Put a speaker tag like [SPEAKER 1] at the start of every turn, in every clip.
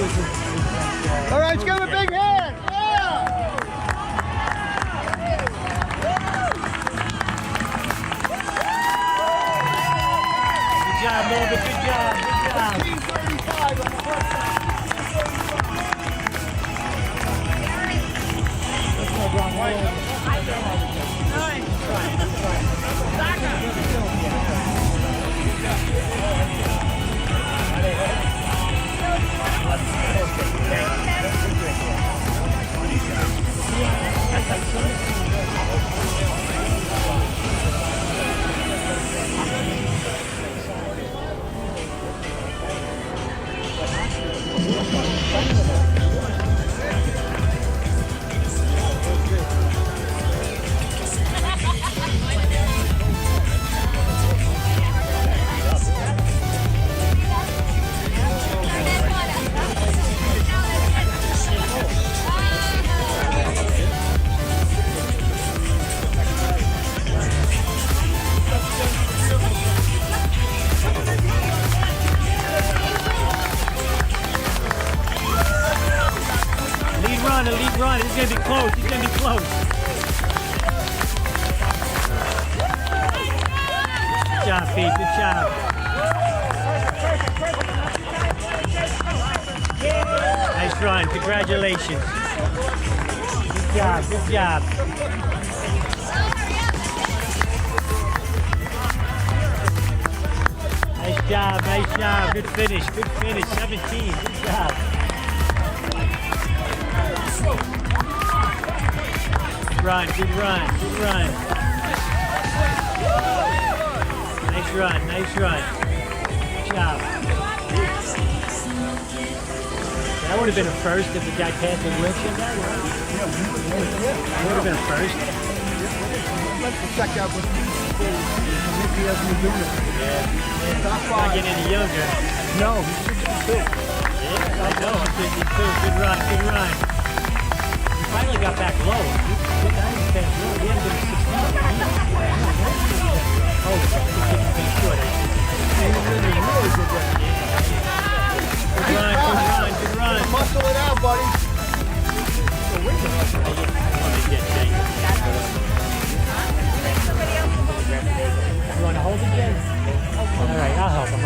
[SPEAKER 1] All right, let's give him a big hand.
[SPEAKER 2] Good job, Morgan. Good job. Good job.
[SPEAKER 1] 15:35 on the front side.
[SPEAKER 2] Elite run. It's gonna be close. It's gonna be close. Good job, Pete. Good job. Nice run. Congratulations. Good job. Good job. Nice job. Nice job. Good finish. Good finish. 17. Good job. Run, good run, good run. Nice run, nice run. Good job. That would have been a first if the guy passed the wheelchair guy, right? That would have been a first.
[SPEAKER 1] Let's check out what he hasn't been doing it.
[SPEAKER 2] Yeah. He's not getting any younger.
[SPEAKER 1] No, he's 62.
[SPEAKER 2] Yeah, I know, I'm 52. Good run, good run. He finally got back low. He hadn't been 16. Oh, he's been short.
[SPEAKER 1] He's really good run.
[SPEAKER 2] Good run.
[SPEAKER 1] Muscle it out, buddy.
[SPEAKER 2] You want to hold it, Jay? All right, I'll help him.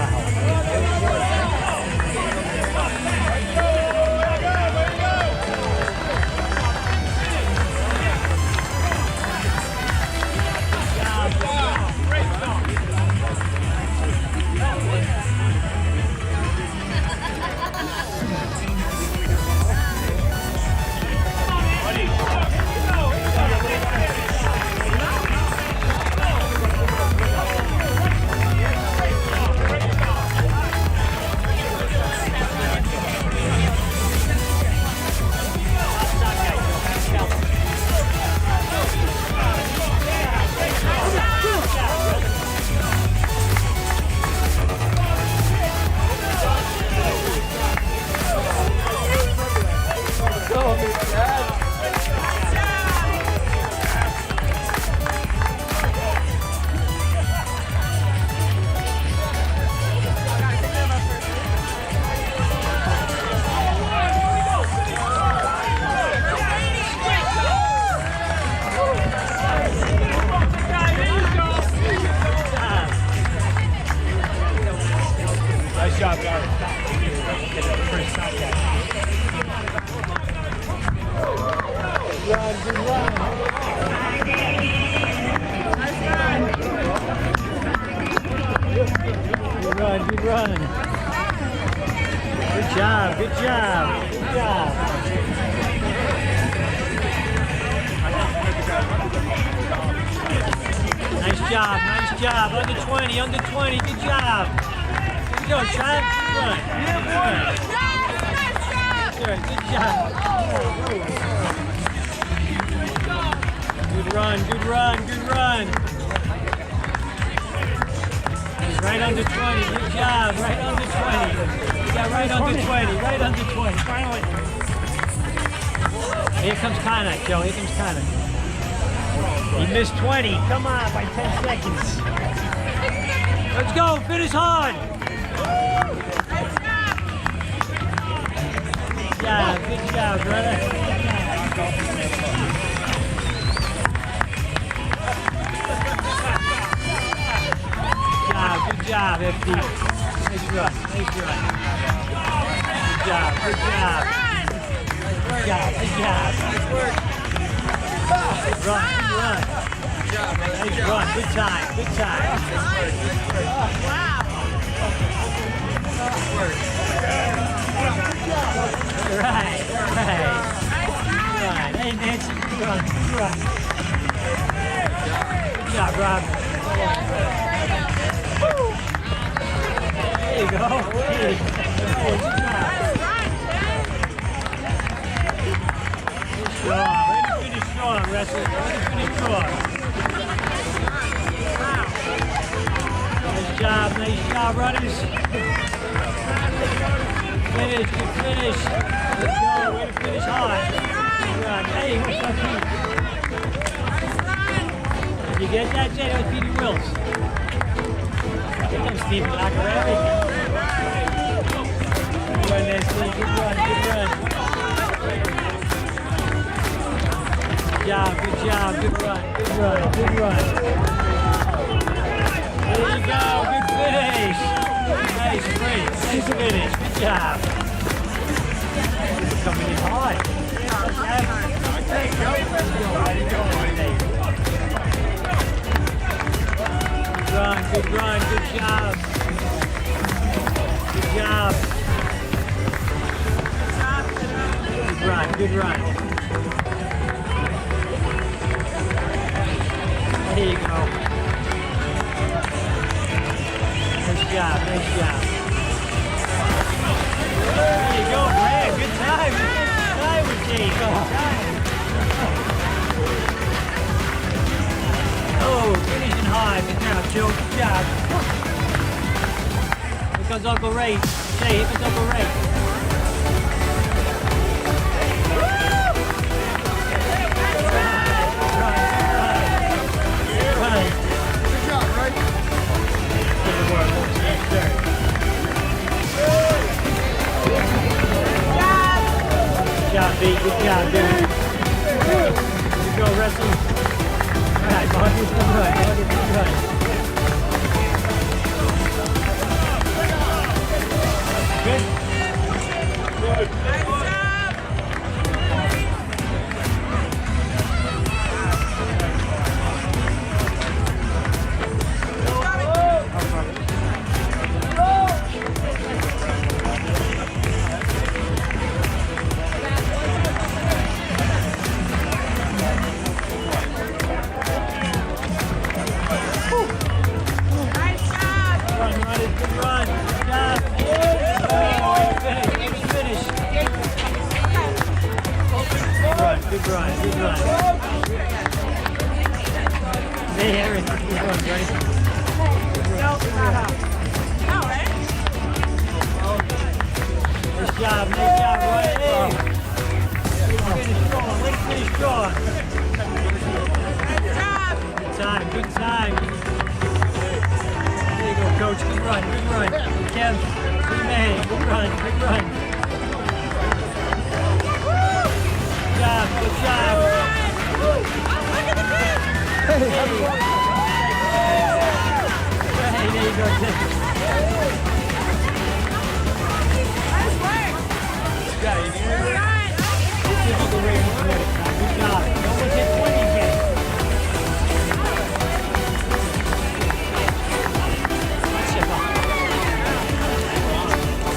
[SPEAKER 2] Nice job, guys. Run, good run. Good run, good run. Good job, good job, good job. Nice job. Under 20, under 20, good job. Good job, Chad. Good job. Good run, good run, good run. He's right under 20, good job, right under 20. Yeah, right under 20, right under 20, finally. Here comes Connor, Joe, here comes Connor. He missed 20, come on, by 10 seconds. Let's go, finish hard. job, brother. Good job, FD. Nice run, nice run. Good job, good job. Good job, good job. Run, run. Nice run, good time, good time. Right, right. Right. Hey, Nancy, good run, good run. Good job, Rob. There you go. Hey. Good job. Strong. Way to finish strong, wrestler. Way to finish strong. Nice job, runners. Finish, good finish. Let's go. Way to finish hard. Good run. Hey, what's up, Pete? Did you get that, Jay? That was Petey Wills. Get them, Stephen Laccarelli. Good run, Nancy. Good run, good run. Good job, good job. Good run, good run, good run. There you go. Good finish. Nice sprint. Nice finish. Good job. Coming in hard. There you go. Good run, good job. Good job. Good run, good run. There you go. Nice job, nice job. There you go, Brad. Good time. Good time with Jay. Good time. Oh, finishing hard. Good job, Joe. Good job. Here comes Uncle Ray. Jay, here comes Uncle Ray. Right.
[SPEAKER 1] Good job, right?
[SPEAKER 2] Good job, B. Good job, dude. Here you go, wrestle. All right, Marcus, good run. Marcus, good run. Good. Good. Nice job. Good run, good run. Hey, Aaron, good run, right? Nice job, right? Hey. Finish strong, let's finish strong. Good time, good time. There you go, coach, good run, good run. Kev, good man, good run, good run. Good job. Hey, there you go. Nice work. Got it. This is the Raymond credit. Good job. No one hit 20 yet.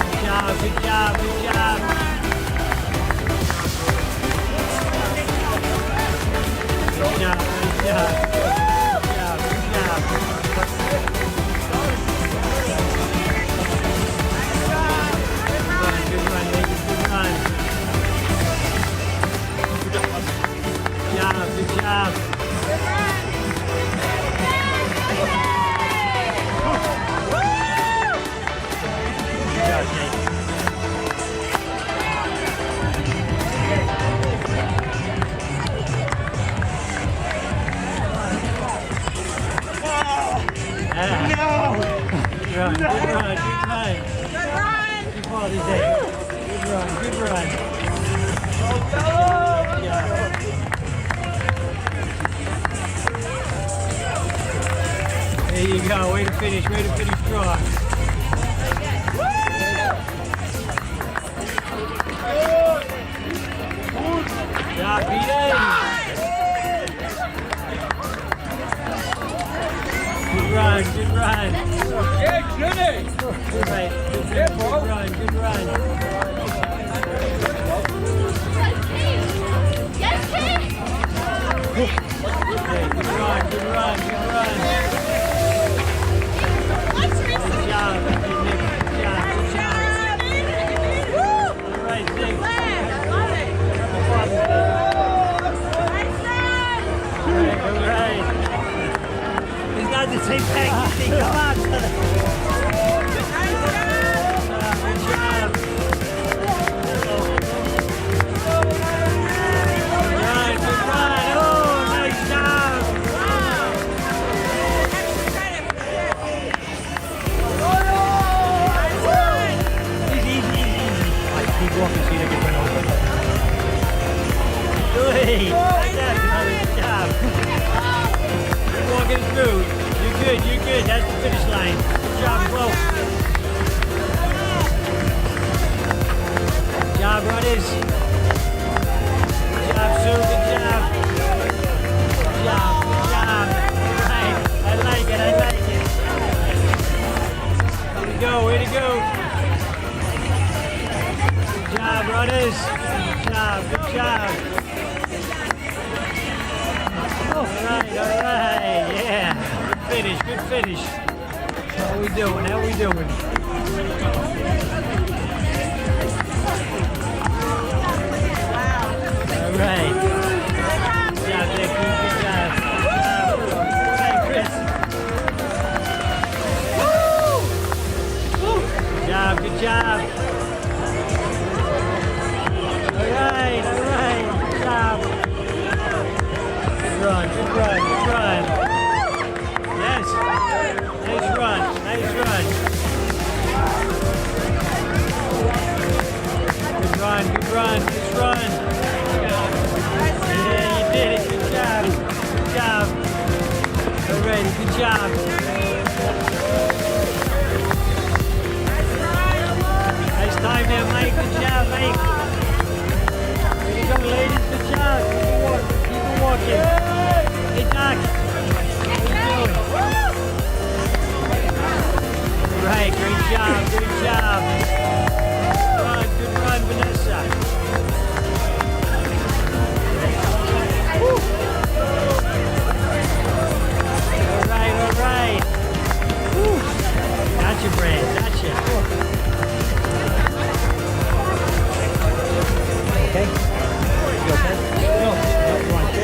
[SPEAKER 2] Good job, good job, good job. Good job, good job. Good job, good job. Good run, ladies, good run. Good job, good job. Good job, Jake. No! Good run, good run, good run. Good run! Good run! Good run. you go. Way to finish strong. Yeah, beat it. Good run.
[SPEAKER 1] Yeah, Jenny.
[SPEAKER 2] Good run. Good run.
[SPEAKER 3] Yes, kid.
[SPEAKER 2] Good run. Good job. Good job. All right, Zig. All right. It's not the same thing. Come on. Good job. Good run. Oh, nice job. Easy. Keep walking so you don't get run over. Good. Good job. Keep walking through. You're good. That's the finish line. Good job, Flo. Good job, runners. Good job, Sue. Good job. Good job. Right. I like it. Way to go. Good job, runners. Good job. All right. Yeah. Good finish. How we doing? All right. Good job, Becky. Good job. Hey, Chris. Good job. All right. Good job. Good run. Yes. Nice run. Good run. Yeah, you did it. Good job. All right. Good job. Nice time there, Mike. Good job, Mike. Here you go, ladies. Good job. Keep it walking. Hey, Doc. How you doing? Right, great job. Good run, Vanessa. All right. Woo. Gotcha, Brad. Gotcha. Okay? You okay? No, you want to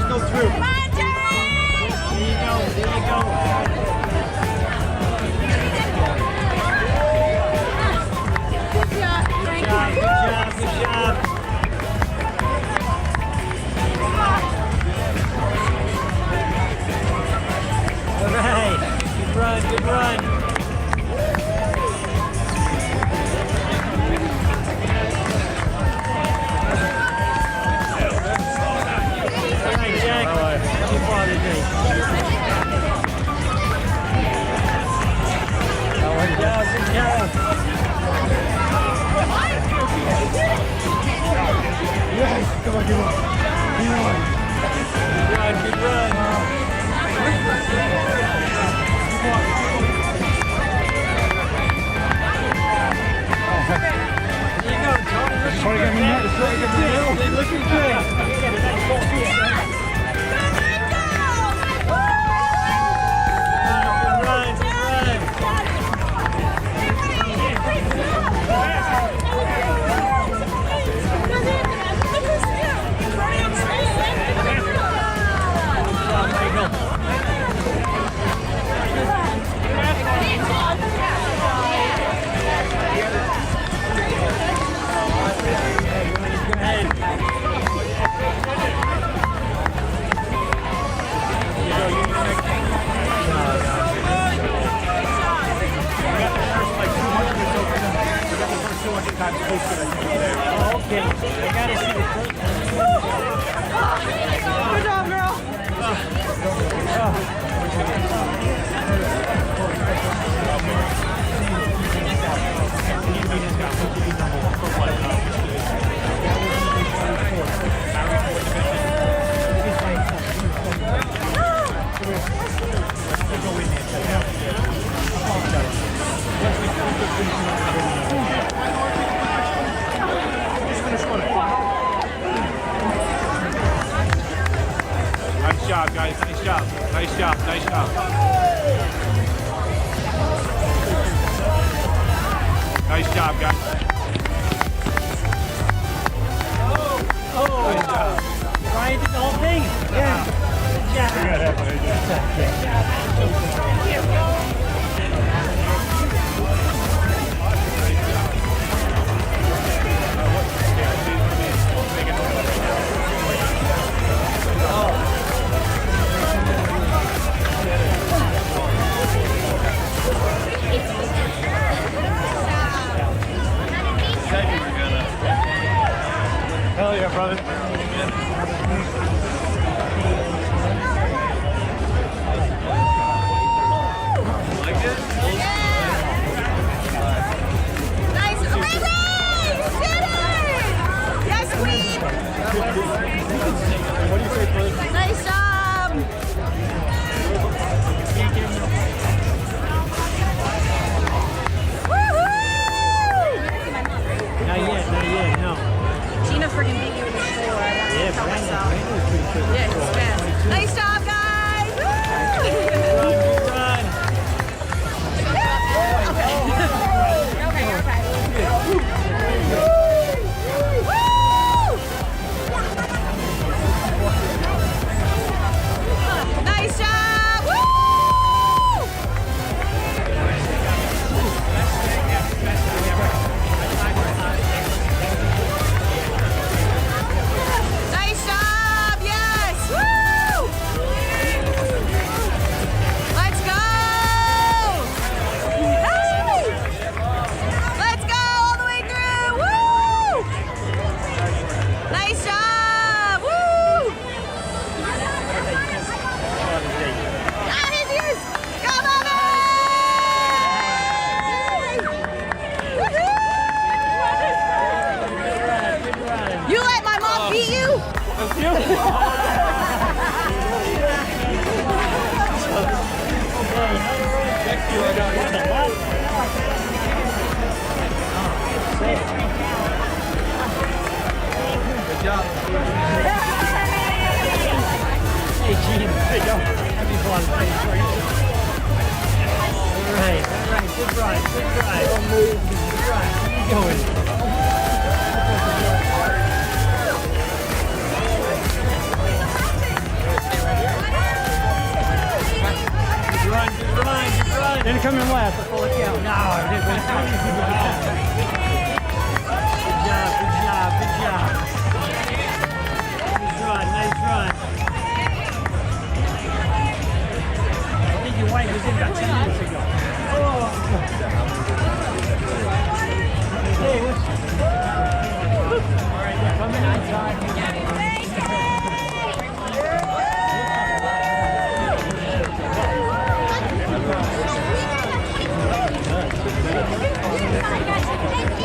[SPEAKER 2] Go through. Come on, Jerry! There you go. Good job. All right. Good run. Good run. Looking good.
[SPEAKER 1] times posted on YouTube.
[SPEAKER 2] Oh, okay. I gotta see the first
[SPEAKER 3] Good job, girl.
[SPEAKER 1] Nice job, guys. Nice job. Nice job. Nice job. Nice job, guys.
[SPEAKER 2] Oh,
[SPEAKER 1] Nice job.
[SPEAKER 2] Ryan did the whole thing. Yeah.
[SPEAKER 1] Hell yeah, brother.
[SPEAKER 3] Nice. Amazing! You did it! Yes, queen!
[SPEAKER 1] What do you say, brother?
[SPEAKER 3] Nice job! Woohoo!
[SPEAKER 2] Not yet, no.
[SPEAKER 3] Gina freaking beat you in the store. I wanted
[SPEAKER 2] Yeah,
[SPEAKER 3] to tell
[SPEAKER 2] Brandon
[SPEAKER 3] myself.
[SPEAKER 2] was pretty quick.
[SPEAKER 3] Yeah, he's fast. Nice job, guys! Woo!
[SPEAKER 2] Run.
[SPEAKER 3] Nice job! Woo! Nice job! Yes! Woo! Let's go! Hey! Let's go all the way through! Woo! Nice job! Woo! Ah, here's yours! Go, Bobby! Woohoo! You let my mom beat you?
[SPEAKER 2] Hey, Gene. Hey, yo. Happy fun. All right. Good ride. Good ride. Keep going. Good run. Didn't come in last. That's all it counts. No, I didn't. Good job. Nice run. I think your wife was in about 10 minutes ago. Hey, all right, they're coming inside.
[SPEAKER 3] Thank you.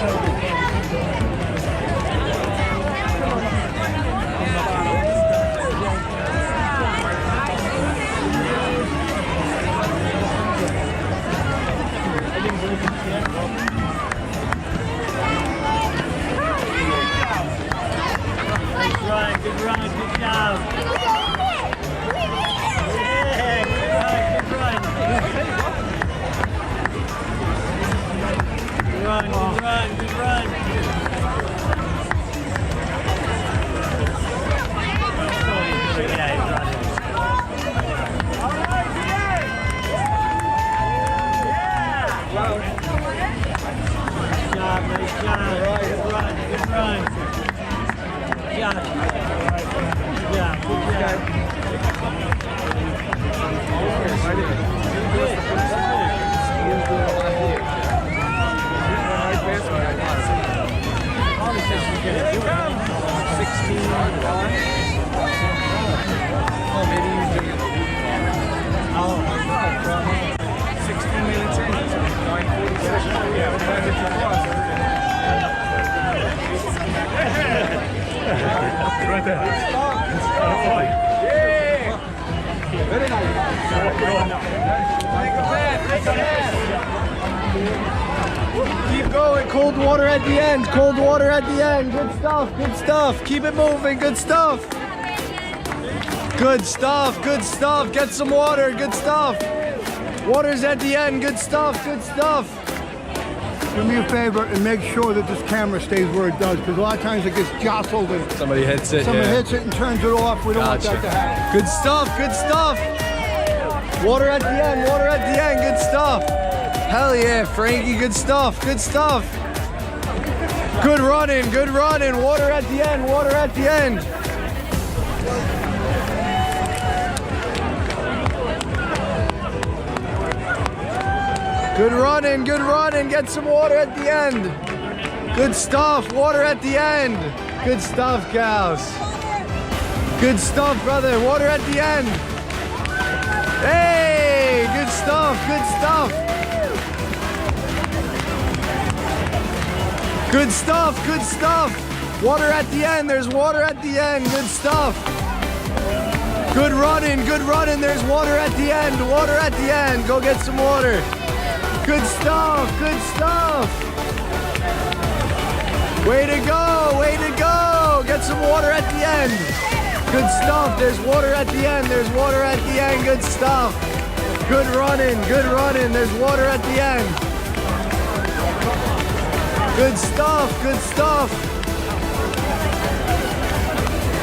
[SPEAKER 2] gonna do it. 16.
[SPEAKER 1] Oh, maybe he's doing it.
[SPEAKER 2] Oh.
[SPEAKER 1] 16 minutes in. 9:46. Yeah, we're glad that you paused. Right there. Yeah. Very nice. Keep going. Cold water at the end. Cold water at the end. Good stuff. Good stuff. Keep it moving. Good stuff. Good stuff. Good stuff. Get some water. Good stuff. Water's at the end. Good stuff. Good stuff.
[SPEAKER 4] Do me a favor and make sure that this camera stays where it does, because a lot of times it gets jostled and
[SPEAKER 1] Somebody hits it.
[SPEAKER 4] someone hits it and turns it off. We don't want that to happen.
[SPEAKER 1] Good stuff. Good stuff. Water at the end. Water at the end. Good stuff. Hell yeah, Frankie. Good stuff. Good stuff. Good running. Good running. Water at the end. Water at the end. Good running. Good running. Get some water at the end. Good stuff. Water at the end. Good stuff, cows. Good stuff, brother. Water at the end. Hey, good stuff. Good stuff. Good stuff. Good stuff. Water at the end. There's water at the end. Good stuff. Good running. Good running. There's water at the end. Water at the end. Go get some water. Good stuff. Good stuff. Way to go. Way to go. Get some water at the end. Good stuff. There's water at the end. There's water at the end. Good stuff. Good running. Good running. There's water at the end. Good stuff. Good stuff.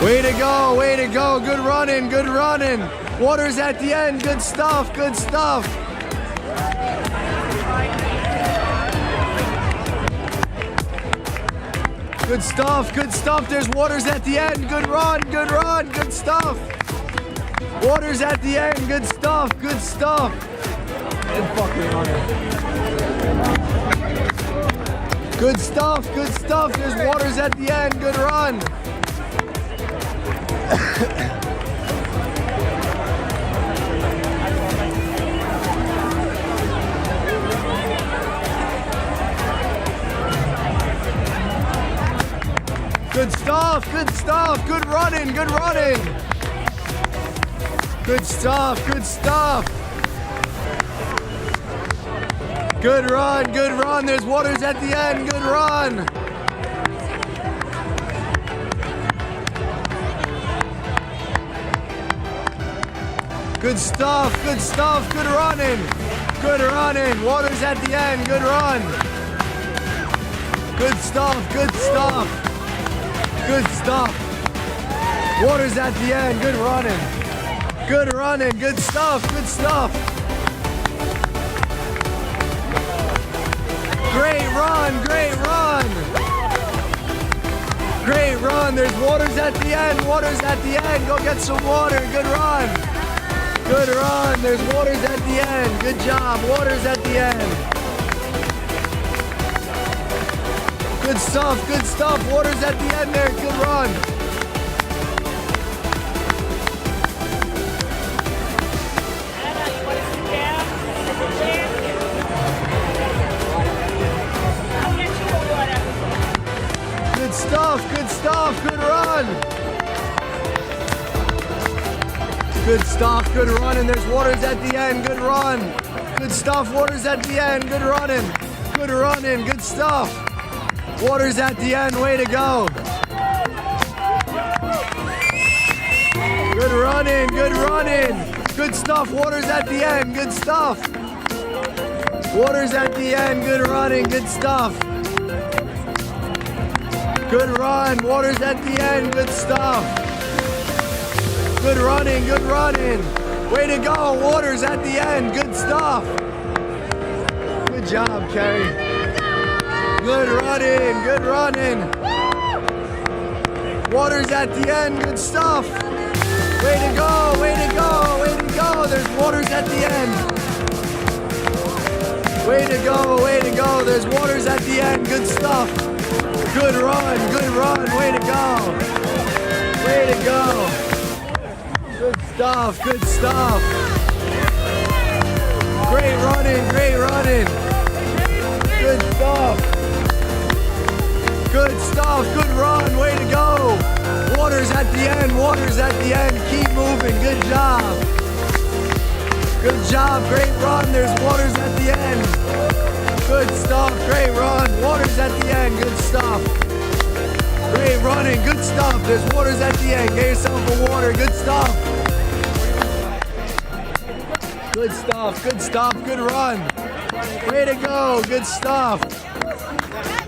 [SPEAKER 1] Way to go. Way to go. Good running. Good running. Water's at the end. Good stuff. Good stuff. Good stuff, good stuff. There's waters at the end. Good run, good run, good stuff. Waters at the end. Good stuff, good stuff. Good stuff, good stuff. There's waters at the end. Good run. Good stuff, good stuff, good running, good running. Good stuff, good stuff. Good run, good run. There's waters at the end, good run. Good stuff, good stuff, good running. Good running, waters at the end, good run. Good stuff, good stuff. Good stuff. Water's at the end. Good running. Good running. Good stuff. Good stuff. Great run. Great run. Great run. There's waters at the end. Waters at the end. Go get some water. Good run. Good run. There's waters at the end. Good job. Waters at the end. Good stuff, good stuff. Water's at the end there. Good run. Good stuff, good stuff. Good run. Good stuff, good run. And there's waters at the end. Good run. Good stuff. Water's at the end. Good running. Good running. Good stuff. Water's at the end, way to go. Good running, good running. Good stuff, water's at the end, good stuff. Water's at the end, good running, good stuff. Good run, water's at the end, good stuff. Good running, good running. Way to go, water's at the end, good stuff. Good job, Kerry. Good running, good running. Water's at the end, good stuff. Way to go, way to go, way to go. There's waters at the end. Way to go, way to go. There's waters at the end, good stuff. Good Good run, way to go. Way to go. Good stuff, good stuff. Great running, great running. Good stuff. Good stuff, good run, way to go. Waters at the end, waters at the end. Keep moving, good job. Good job, great run. There's waters at the end. Good stuff, great run. Waters at the end, good stuff. Great running, good stuff. There's waters at the end. Get yourself a water, good stuff. Good stuff, good run. Way to go, good stuff.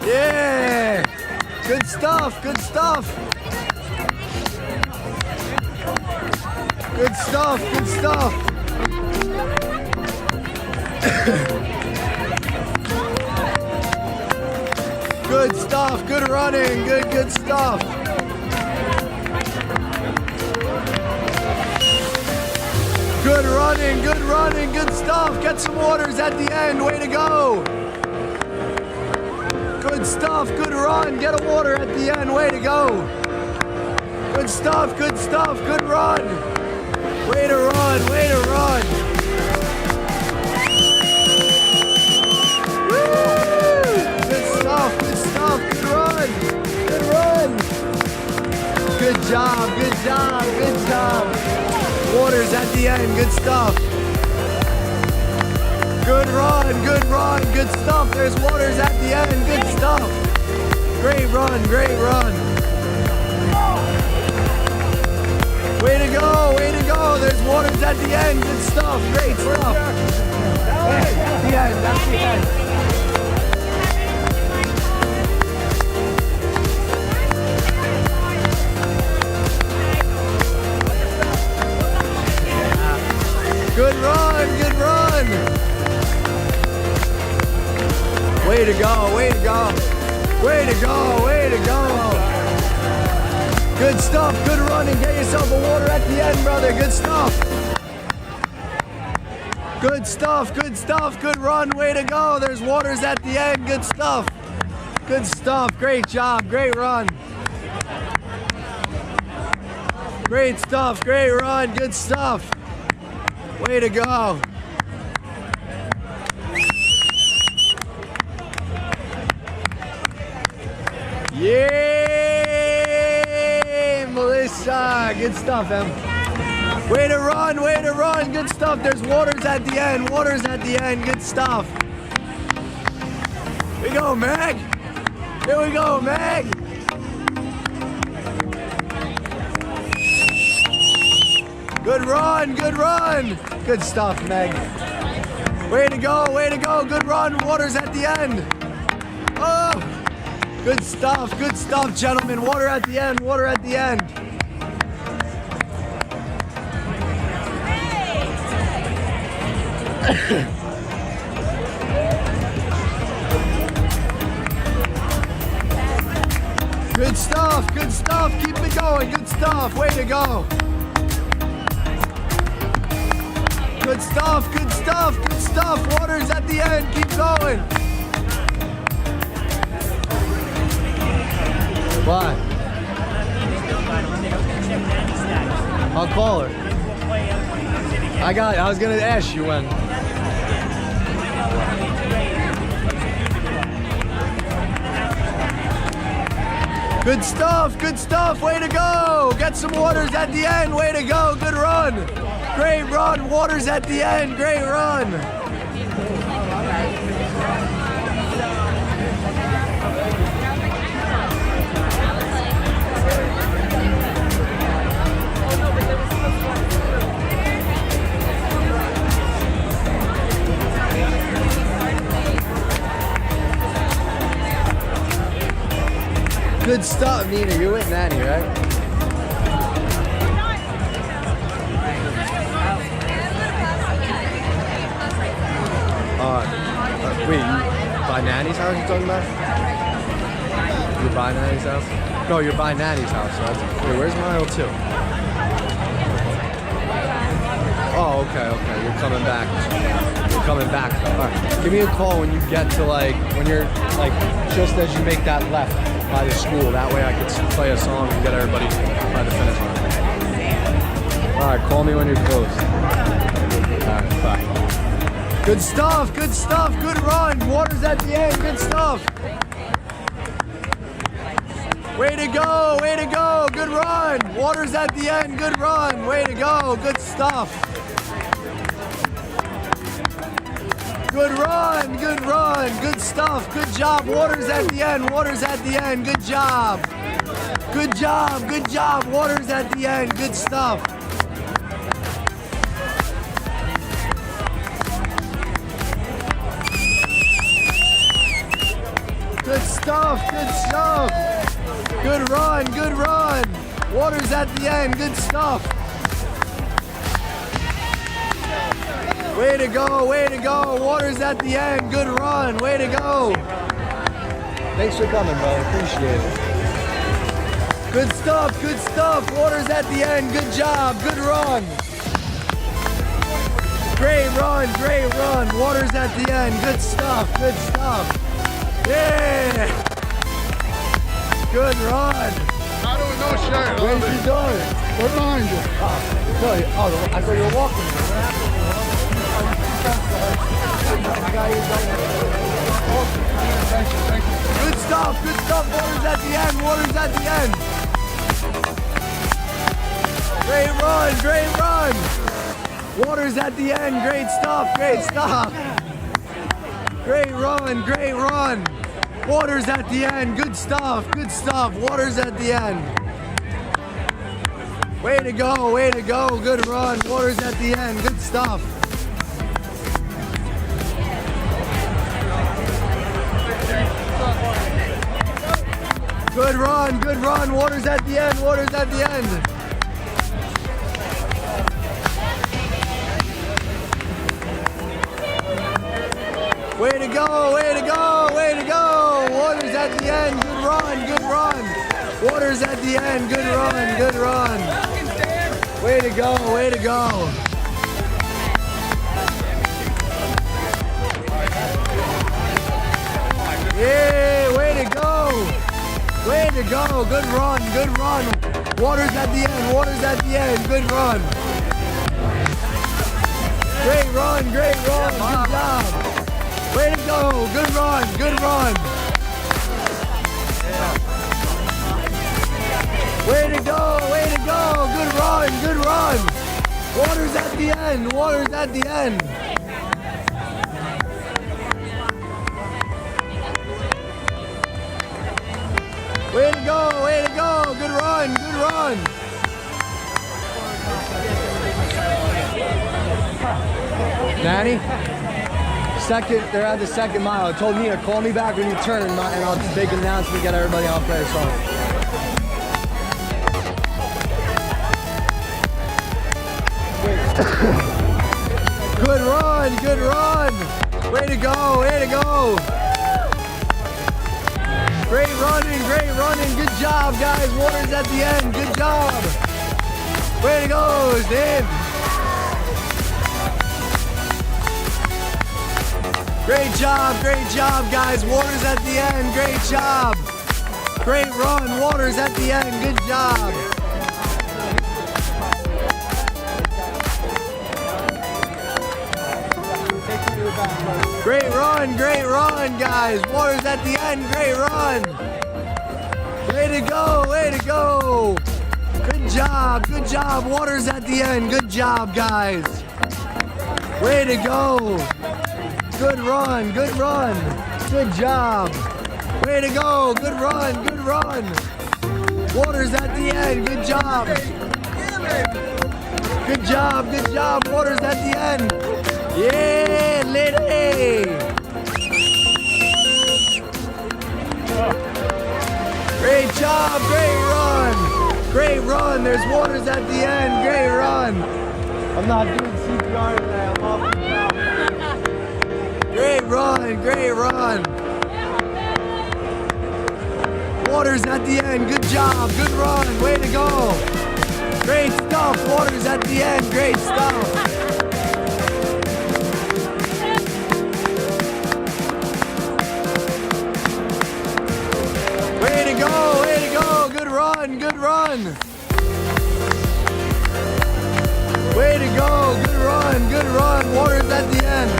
[SPEAKER 1] Yeah, good stuff, good stuff. Good stuff, good stuff. Good stuff, good running, good stuff. Good running, good stuff. Get some waters at the end, way to go. Good stuff, good run. Get a water at the end, way to go. Good stuff, good run. Way to run, way to run. Woo! Good stuff, good run. Good run. Good job, good job, good job. Waters at the end, good stuff. Good run, good stuff. There's waters at the end, good stuff. Great run, great run. Way to go, way to go. There's waters at the end, good stuff, great stuff. Hey, at the end, that's the end. Good run, good run. Way to go, way to go. Way to go, way to go. Good stuff, good running. Get yourself a water at the end, brother. Good stuff. Good stuff, good run. Way to go. There's waters at the end. Good stuff. Good stuff. Great job, great run. Great stuff, great run. Good stuff. Way to go. Yay, Melissa. Good stuff, Em. Way to run, good stuff. There's waters at the end, good stuff. Here we go, Meg. Here we go, Meg. Good run. Good stuff, Meg. Way to go, good run. Waters at the end. Oh, good stuff, gentlemen. Water at the end, Good stuff, keep it going, good stuff, way to go. Good stuff, waters at the end, keep going. What? I'll call her. I was gonna ask you when. Good stuff, way to go. Get some waters at the end, way to go, good run. Great run, waters at the end, great run. Good stuff, Nina. You're with Nanny, right? Wait, by Nanny's house you're talking about? You're by Nanny's house? No, you're by Nanny's house, right? Wait, where's mile 2? Oh, okay. You're coming back. All right. Give me a call when you get to when you're just as you make that left. by the school. That way I could play a song and get everybody by the finish line. All right, call me when you're close. All right, bye. Good stuff, good stuff, good run. Water's at the end, good stuff. Way to go, good run. Water's at the end, good run. Way to go, good stuff. Good run, good stuff, good job. Water's at the end, water's at the end, good job. Good job, water's at the end, good stuff. Good stuff, good stuff. Good run, water's at the end, good stuff. Way to go, water's at the end, good run, way to go. Thanks for coming, brother, appreciate it. Good stuff, water's at the end, good job, good run. Great run, water's at the end, good stuff. Yeah! Good run.
[SPEAKER 4] I don't know, Sharon.
[SPEAKER 1] Where's you going?
[SPEAKER 4] We're behind you.
[SPEAKER 1] No, I thought you were walking. Good stuff, water's at the end, Great run. Water's at the end, great stuff. Great run. Water's at the end, good stuff. Water's at the end. Way to go, good run. Water's at the end, good stuff. Good run, water's at the end, Way to go, water's at the end, good run. Water's at the end, good run. Way to go. Yeah, way to go, good run. Water's at the end, good run. Great run, good job. Way to go, good run. Way to go, good run. Water's at the end. Way to go, good run. Downey? They're at the second mile. It told me to call me back when you turn and I'll make an announcement, get everybody off play a song. Good run. Way to go. Great running. Good job, guys. Water's at the end. Good job. Way to go, Dave. Great job, guys. Water's at the end. Great job. Great run. Water's at the end. Good job. Great run, guys. Water's at the end. Great run. Way to go. Good job. Water's at the end. Good job, guys. Way to go. Good run. Good job. Way to go. Good run. Water's at the end. Good job. Good job. Water's at the end. Yeah, lady. Great job. Great run. There's waters at the end. Great run. I'm not doing CPR today. I'm off the job. Great run. Waters at the end. Good job. Good run. Way to go. Great stuff. Waters at the end. Great stuff. Way to go. run, good run. Way to go, good run, good run. Water's at the end.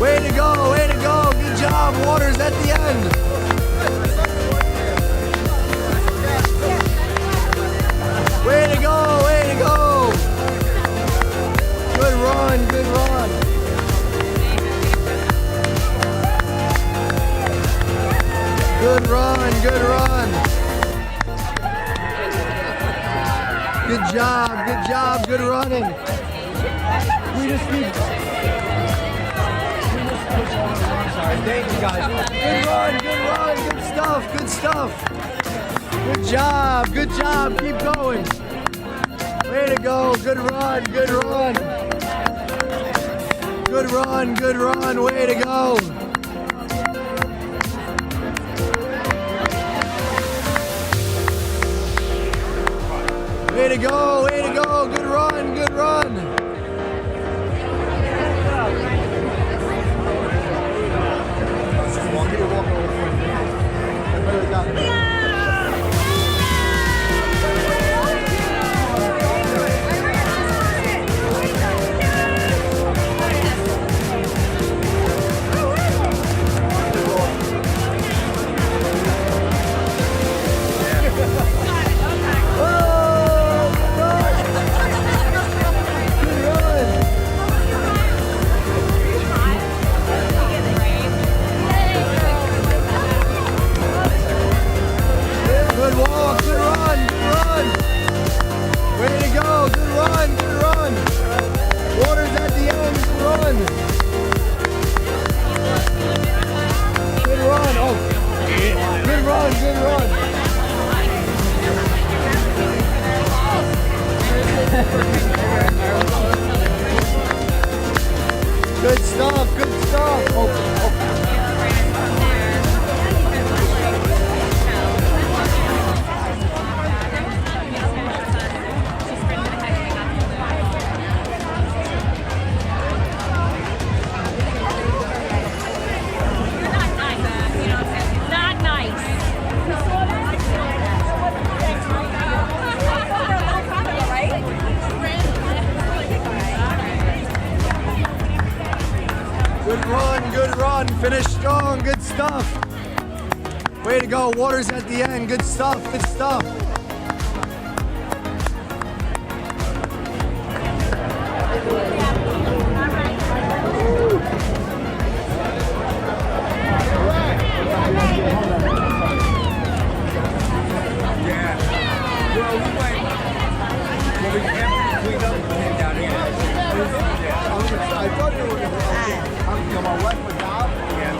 [SPEAKER 1] Way to go, good job. Water's at the end. Way to go, way to go. Good run, good run. Good run, good run. Good job, good running. We just need... Thank you guys. Good run, good stuff, good stuff. Good job, keep going. Way to go, good run, good run. Good run, way to go. Way to go, good run, good run. Good stuff, good stuff. Good run, finish strong, good stuff. Way to go, water's at the end, good stuff, good stuff. I thought you were going to my wife was out. Yeah.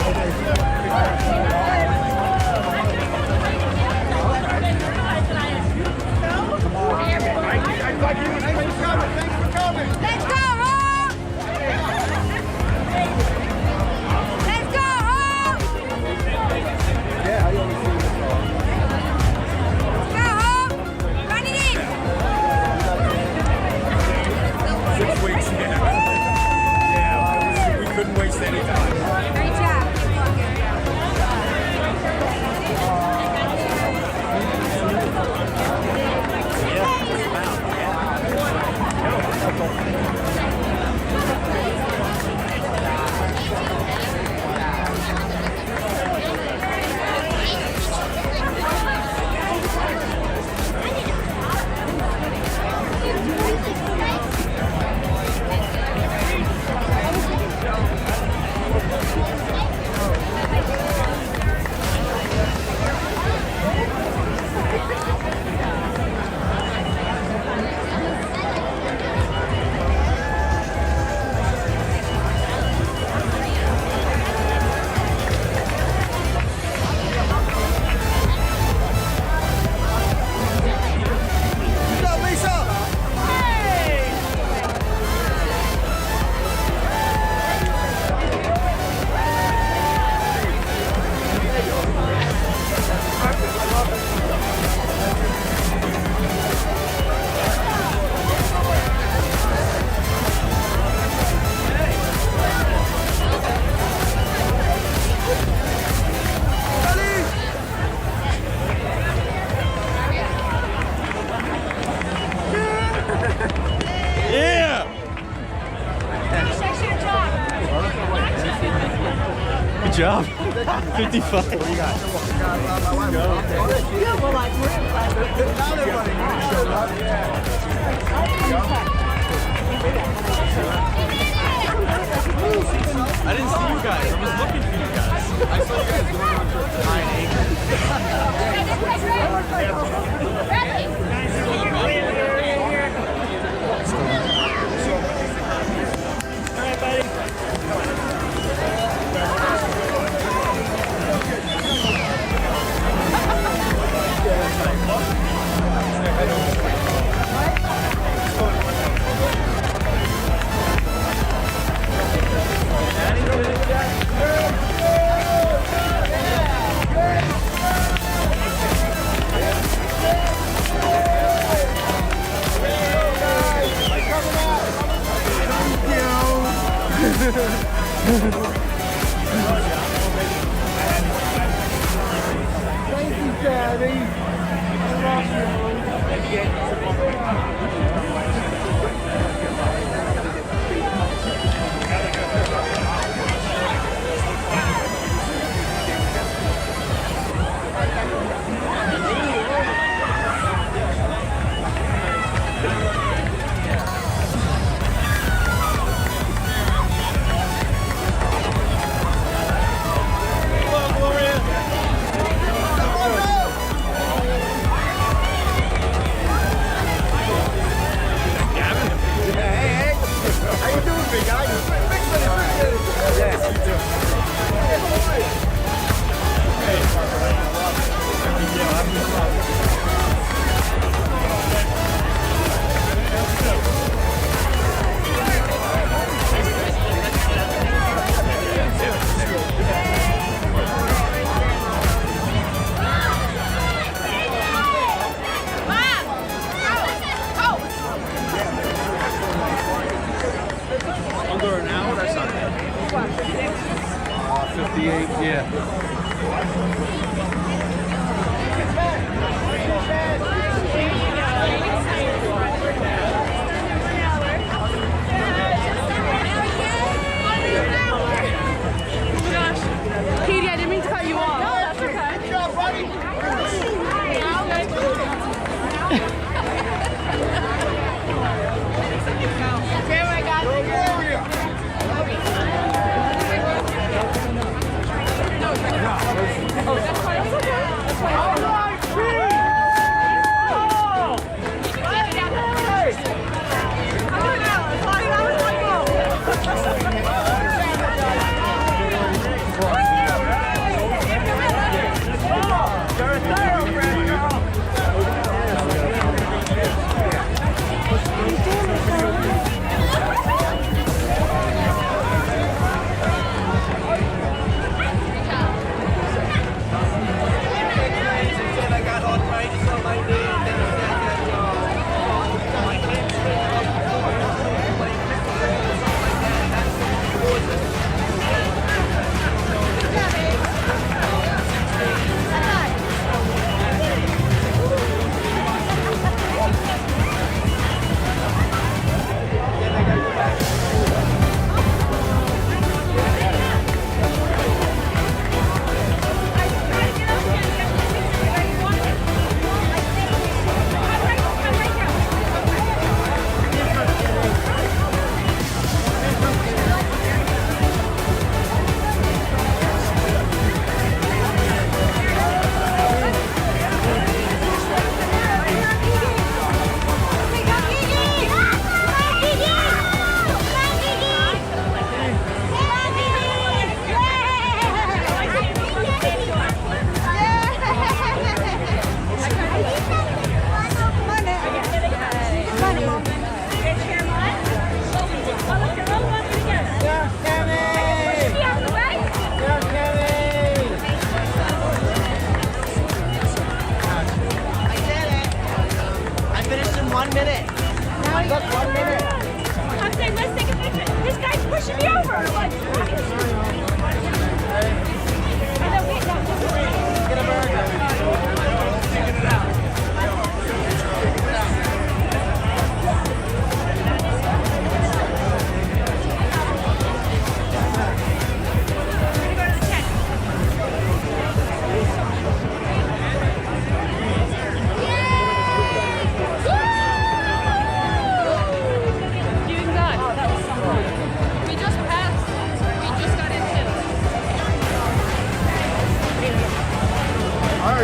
[SPEAKER 5] 55. What do you got? I didn't see you guys. I was looking for you guys. I saw you guys going on for 9
[SPEAKER 2] All right, buddy.
[SPEAKER 4] Thank you, Daddy.
[SPEAKER 5] Under an hour? That's not bad. 58, yeah.
[SPEAKER 3] Katie, I didn't mean to cut you off. No, that's okay. Good job, buddy.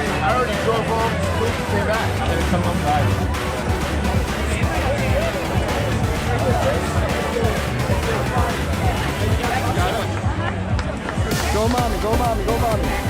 [SPEAKER 5] already drove home, came back. I had to come home back.
[SPEAKER 1] Go mommy, go mommy, go mommy.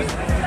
[SPEAKER 5] just